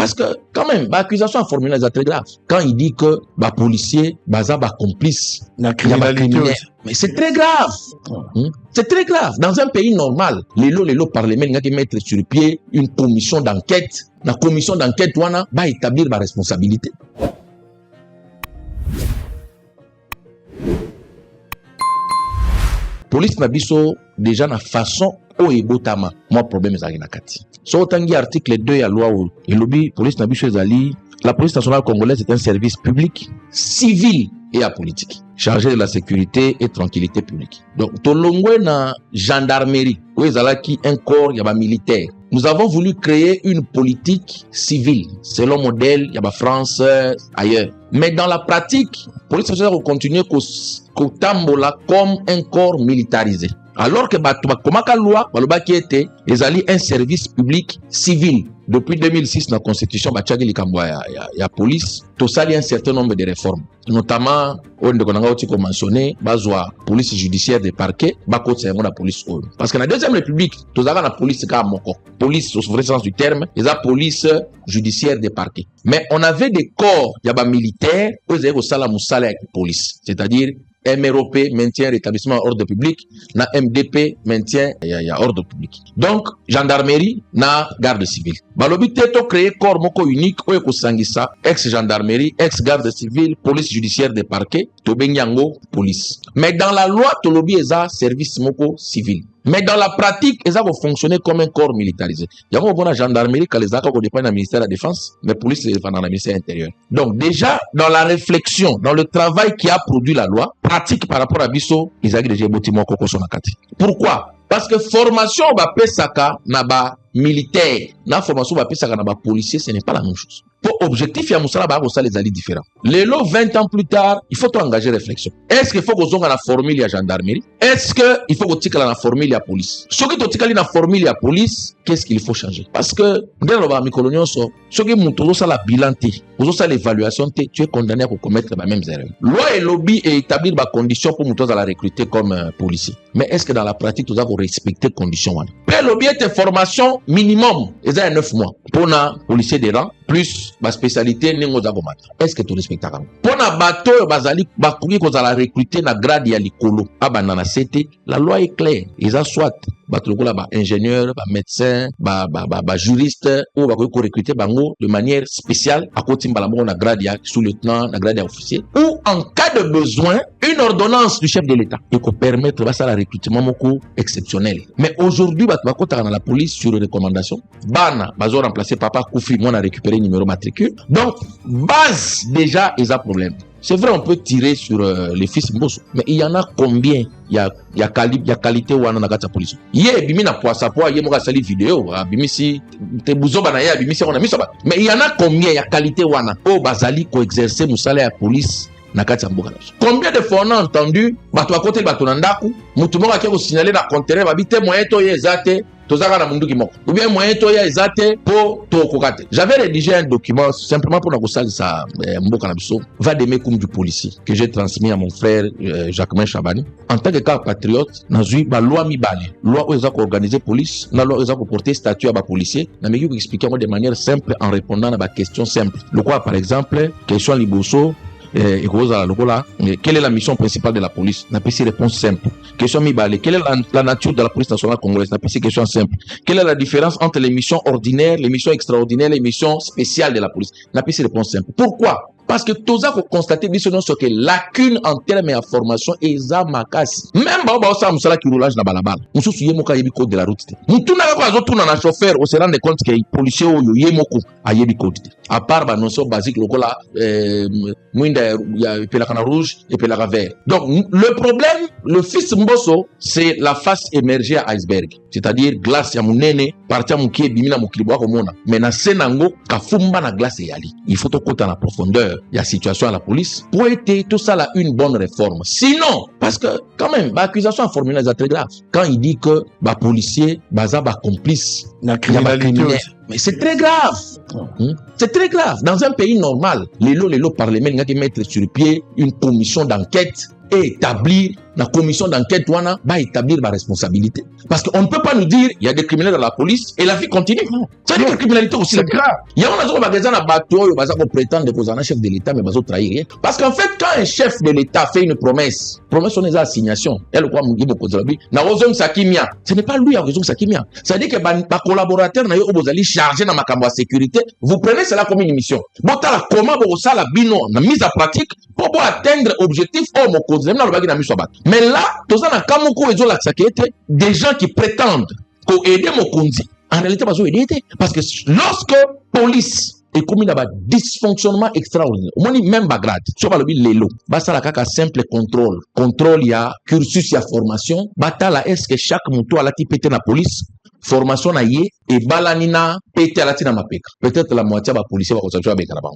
Parce que, quand même, l'accusation formulée est très grave. Quand il dit que, policier, complice, la criminalité aussi. Mais c'est très grave. C'est très grave. Dans un pays normal, les parlement, il y a qui mettre sur pied une commission d'enquête. La commission d'enquête, va établir ma responsabilité. Police na biso déjà na façon o ebotama moi problème ezali na kati so tangi article 2 ya loi o elobi police na biso ezali la police nationale congolaise est un service public civil et apolitique chargé de la sécurité et tranquillité publique. Donc tolongwe na gendarmerie ou ezalaki un corps ya ba militaire. Nous avons voulu créer une politique civile selon modèle ya ba France ailleurs. Mais dans la pratique, police nationale continue kotambola comme un corps militarisé. Alors que komaka loi balobaki ete ezali un service public civil. Depuis 2006 dans la constitution bachagi likambo ya police tosali un certain nombre de réformes, notamment on a mentionné bazwa police judiciaire de parquet bakotsa yango na police oyo parce que na deuxième république tozaka na police ka moko police au vrai sens du terme eza police judiciaire de parquet, mais on avait des corps ya ba militaires oyo sala musala ya police, c'est-à-dire MROP, maintien rétablissement ordre public, na MDP, maintien ya ordre public. Donc, gendarmerie, na garde civile. Balobi teto créé corps moko unique, oye kosangisa, ex-gendarmerie, ex-garde civile, police judiciaire de parquet, tobenyango, police. Mais dans la loi, tolobi eza service moko civil. Mais dans la pratique, ils ont fonctionné comme un corps militarisé. Il y a une gendarmerie qui les a dépend du ministère de la Défense, mais la police les défend dans le ministère intérieur. Donc déjà, dans la réflexion, dans le travail qui a produit la loi, pratique par rapport à Bisso, ils ont déjà bâtiment Koko Sonakati. Pourquoi? Parce que formation ba pesaka na ba militaire, na formation ba pesaka na ba policier, ce n'est pas la même chose. Pour objectif, il y a Moussala Bago, ça les alliés différents. Les lots 20 ans plus tard, il faut engager réflexion. Est-ce qu'il faut qu'on ait la formule à gendarmerie? Est-ce qu'il faut qu'on ait la formule à police? Ce qui est la formule à police, qu'est-ce qu'il faut changer? Parce que, dans le bas, ce qui est la bilan, l'évaluation, tu es condamné à commettre les mêmes erreurs. Loi et lobby et établir des conditions pour nous la recruter comme policier. Mais est-ce que dans la pratique, tu as respecté les conditions? Le lobby est une formation minimum, il y a 9 mois. Pour un policier de rang, plus ma spécialité nengo za komata. Est-ce que tu respectes ça? Pour na bateau bazali bakoki ko za la recruter na grade ya likolo abana na CT, la loi est claire. Ils ont soit batolokola ba ingénieur, ba médecin, ba juriste ou bakoki ko recruter bango de manière spéciale à côté mbala mo na grade ya sous-lieutenant, na grade ya officier ou en cas de besoin, une ordonnance du chef de l'État qui peut permettre ça la recrutement moko exceptionnel. Mais aujourd'hui bakota dans la police sur recommandation, bana bazo remplacer papa Koufi, moi on a récupéré numéro matricule. Donc, base, déjà, il y a problème. C'est vrai, on peut tirer sur les fils Mbosso, mais il y en a combien? Il y a qualité ou on a la police. Hier, bimi na poisa poa, hier moi sali vidéo, bimi si te bouzo banaya, bimi si on a mis ça. Mais il y en a combien? Il y a qualité ou on a? Oh, bazali ko exercer musala ya police. Combien de fois on a entendu bato à côté de bato nandaku mutu moko akiko signaler na conteneur babite moyen to yezate tozaka na mundu kimoko ou bien moyen to yezate po to kokate. J'avais rédigé un document simplement pour nous ça mboka na biso va de mekum du policier que j'ai transmis à mon frère Jacquemin Chabani en tant que cas patriote nazui ba loi mibale loi oza ko organiser police na loi oza ko porter statut à ba policier na meki ko expliquer de manière simple en répondant à ba question simple. Le quoi par exemple question liboso et quelle est la mission principale de la police? N'a pas si réponse simple. Question mibale. Quelle est la nature de la police nationale congolaise? N'a pas si question simple. Quelle est la différence entre les missions ordinaires, les missions extraordinaires, les missions spéciales de la police? N'a pas si réponse simple. Pourquoi? Parce que tous avez constaté sur que lacune en termes de formation et za makasi. Même ba ça musala qui roulage na balabala. Mususu yemoko yebi code de la route. Mutuna ka zo tuna na chauffeur on se rend compte que policier oyo yemoko ayebi code. À part ba notion basique lokola mwinda ya pelaka na rouge et pelaka vert. Donc le problème, le fils Mbosso, c'est la face émergée à iceberg. C'est-à-dire glace ya munene, partia mukie bimina mukilibo ko mona. Mais na senango ka fumba na glace yali. Il faut to kota na profondeur. Il y a situation à la police pour être tout ça là une bonne réforme. Sinon, parce que quand même, l'accusation formulée est très grave. Quand il dit que policier, complice, la criminalité, mais c'est très grave. C'est très grave. Dans un pays normal, les lots parlement, il y a mettre sur pied une commission d'enquête et établir la commission d'enquête wana va établir ma responsabilité. Parce qu'on ne peut pas nous dire il y a des criminels dans la police et la vie continue. Ça veut dire que la criminalité aussi c'est grave. Il y a un bateau, il va prétendre que un chef de l'État, mais il va trahir rien. Parce qu'en fait, quand un chef de l'État fait une promesse on est à assignation. Elle croit ce n'est pas lui à raison Sakimia. Ça veut dire que ma collaborateur n'a eu chargé dans ma cambo sécurité. Vous prenez cela comme une mission. Comment vous ça la bino la mise en pratique pour atteindre l'objectif mais là, tout ça dans Kamoko et Zola des gens qui prétendent aider Mokonzi. En réalité, pas aider parce que lorsque police et comme il y a un dysfonctionnement extraordinaire, au moins même Bagrad, sur le lélo, basta la kaka simple contrôle, il y a cursus, il y a formation, bata la est-ce que chaque moto a la type la police, formation na yé et balanina pété à la tina mapeka. Peut-être la moitié va policier va construire avec la banque.